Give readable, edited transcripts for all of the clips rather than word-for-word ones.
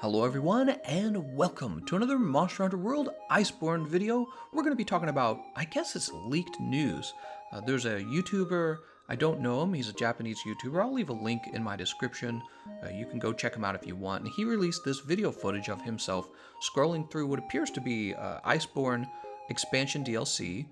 Hello everyone, and welcome to another Monster Hunter World Iceborne video. We're going to be talking about, I guess it's leaked news. There's a YouTuber, I don't know him, he's a Japanese YouTuber. I'll leave a link in my description. You can go check him out if you want. And he released this video footage of himself scrolling through what appears to be Iceborne expansion DLC.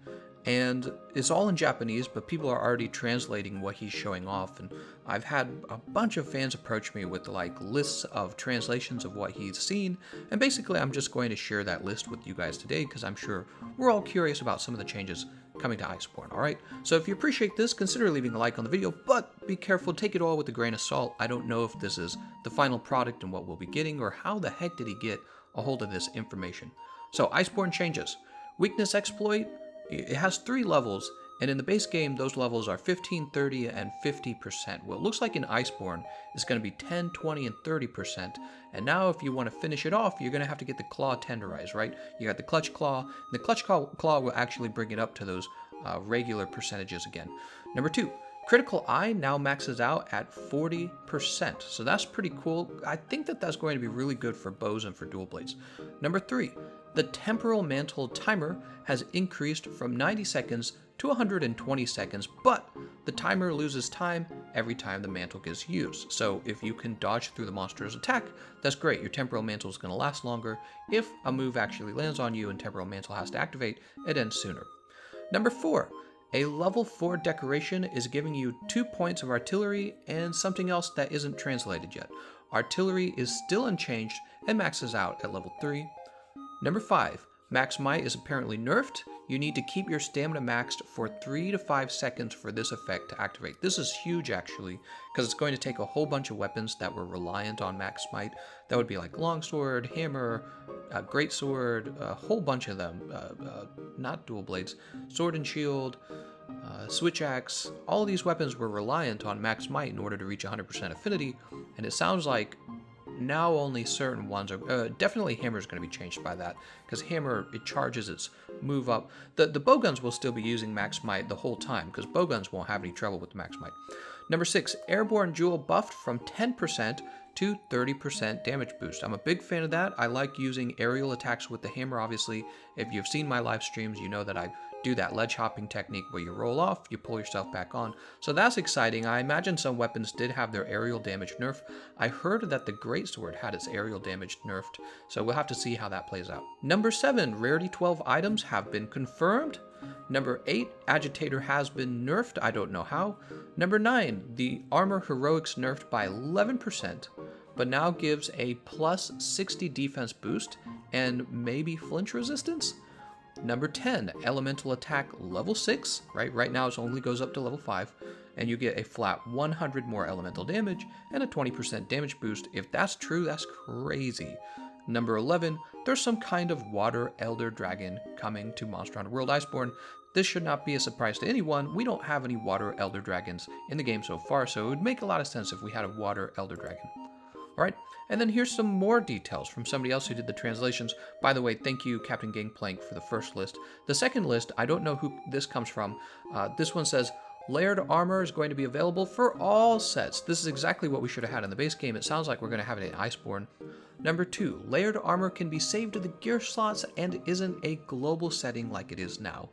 And it's all in Japanese, but people are already translating what he's showing off. And I've had a bunch of fans approach me with lists of translations of what he's seen. And basically, I'm just going to share that list with you guys today because I'm sure we're all curious about some of the changes coming to Iceborne, alright? So if you appreciate this, consider leaving a like on the video, but be careful, take it all with a grain of salt. I don't know if this is the final product and what we'll be getting, or how the heck did he get a hold of this information. So Iceborne changes. Weakness exploit. It has 3 levels, and in the base game, those levels are 15, 30, and 50%. Well, it looks like in Iceborne, it's going to be 10, 20, and 30%. And now, if you want to finish it off, you're going to have to get the Claw Tenderize, right? You got the Clutch Claw, and the Clutch Claw will actually bring it up to those regular percentages again. Number 2. Critical Eye now maxes out at 40%, so that's pretty cool. I think that that's going to be really good for bows and for dual blades. Number 3, the Temporal Mantle timer has increased from 90 seconds to 120 seconds, but the timer loses time every time the mantle gets used. So if you can dodge through the monster's attack, that's great. Your Temporal Mantle is going to last longer. If a move actually lands on you and Temporal Mantle has to activate, it ends sooner. Number 4. A level 4 decoration is giving you 2 points of artillery and something else that isn't translated yet. Artillery is still unchanged and maxes out at level 3. Number 5. Max Might is apparently nerfed. You need to keep your stamina maxed for 3 to 5 seconds for this effect to activate. This is huge actually, because it's going to take a whole bunch of weapons that were reliant on Max Might. That would be like Longsword, Hammer, Greatsword, a whole bunch of them. Not dual blades, Sword and Shield, Switch Axe. All of these weapons were reliant on Max Might in order to reach 100% affinity, and it sounds like now only certain ones are, definitely Hammer is going to be changed by that, because Hammer, it charges its move up. The bowguns will still be using Max Might the whole time, because bowguns won't have any trouble with the Max Might. Number 6, Airborne Jewel buffed from 10% to 30% damage boost. I'm a big fan of that. I like using aerial attacks with the Hammer, obviously. If you've seen my live streams, you know that I do that ledge hopping technique where you roll off, you pull yourself back on. So that's exciting. I imagine some weapons did have their aerial damage nerfed. I heard that the Greatsword had its aerial damage nerfed, so we'll have to see how that plays out. Number 7, Rarity 12 items have been confirmed. Number 8, Agitator has been nerfed. I don't know how. Number 9, the Armor Heroics nerfed by 11%, but now gives a plus 60 defense boost and maybe flinch resistance. Number 10, Elemental Attack level 6, right now it only goes up to level 5, and you get a flat 100 more elemental damage and a 20% damage boost. If that's true, that's crazy. Number 11, there's some kind of Water Elder Dragon coming to Monster Hunter World Iceborne. This should not be a surprise to anyone. We don't have any Water Elder Dragons in the game so far, so it would make a lot of sense if we had a Water Elder Dragon. Alright, and then here's some more details from somebody else who did the translations. By the way, thank you, Captain Gangplank, for the first list. The second list, I don't know who this comes from. This one says, Layered Armor is going to be available for all sets. This is exactly what we should have had in the base game. It sounds like we're going to have it in Iceborne. Number 2, Layered Armor can be saved to the gear slots and isn't a global setting like it is now.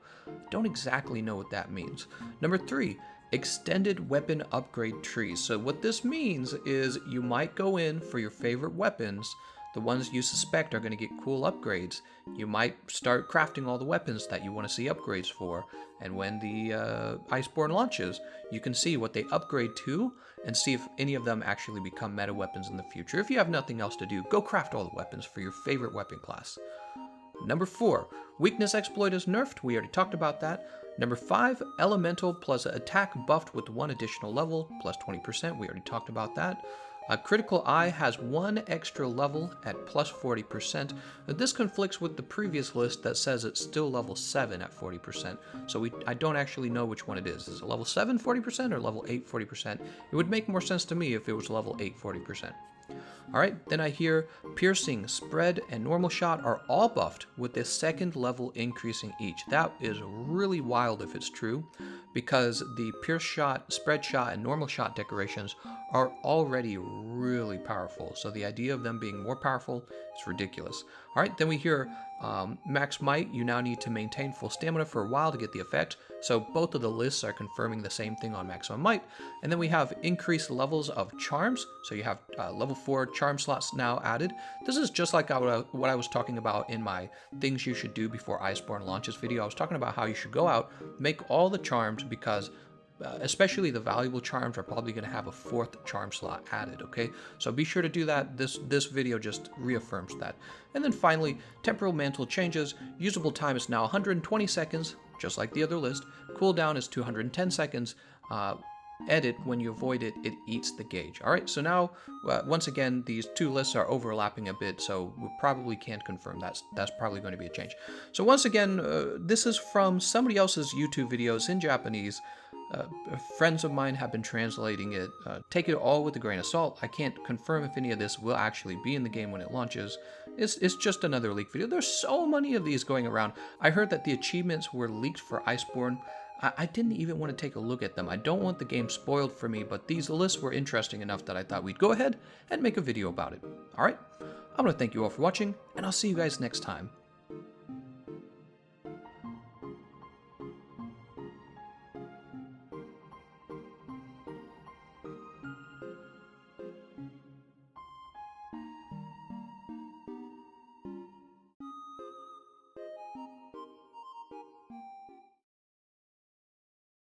Don't exactly know what that means. Number 3, Extended Weapon Upgrade Trees. So what this means is you might go in for your favorite weapons. The ones you suspect are going to get cool upgrades. You might start crafting all the weapons that you want to see upgrades for. And when the Iceborne launches, you can see what they upgrade to and see if any of them actually become meta weapons in the future. If you have nothing else to do, go craft all the weapons for your favorite weapon class. Number 4, Weakness Exploit is nerfed. We already talked about that. Number 5, Elemental plus Attack buffed with 1 additional level, plus 20%. We already talked about that. Critical Eye has 1 extra level at plus 40%. This conflicts with the previous list that says it's still level 7 at 40%. So I don't actually know which one it is. Is it level 7 40% or level 8 40%? It would make more sense to me if it was level 8 40%. Alright, then I hear Piercing, Spread, and Normal Shot are all buffed with the 2nd level increasing each. That is really wild if it's true, because the pierce shot, spread shot, and normal shot decorations are already really powerful. So the idea of them being more powerful is ridiculous. All right, then we hear max might. You now need to maintain full stamina for a while to get the effect. So both of the lists are confirming the same thing on maximum might. And then we have increased levels of charms. So you have level 4 charm slots now added. This is just like what I was talking about in my things you should do before Iceborne launches video. I was talking about how you should go out, make all the charms, because especially the valuable charms are probably going to have a 4th charm slot added, okay? So be sure to do that. This video just reaffirms that. And then finally, temporal mantle changes. Usable time is now 120 seconds, just like the other list. Cooldown is 210 seconds. Edit, when you avoid it, it eats the gauge. All right, so now, once again, these two lists are overlapping a bit, so we probably can't confirm that's probably going to be a change. So once again, this is from somebody else's YouTube videos in Japanese. Friends of mine have been translating it. Take it all with a grain of salt. I can't confirm if any of this will actually be in the game when it launches. It's just another leak video. There's so many of these going around. I heard that the achievements were leaked for Iceborne. I didn't even want to take a look at them. I don't want the game spoiled for me, but these lists were interesting enough that I thought we'd go ahead and make a video about it. Alright, I'm going to thank you all for watching, and I'll see you guys next time.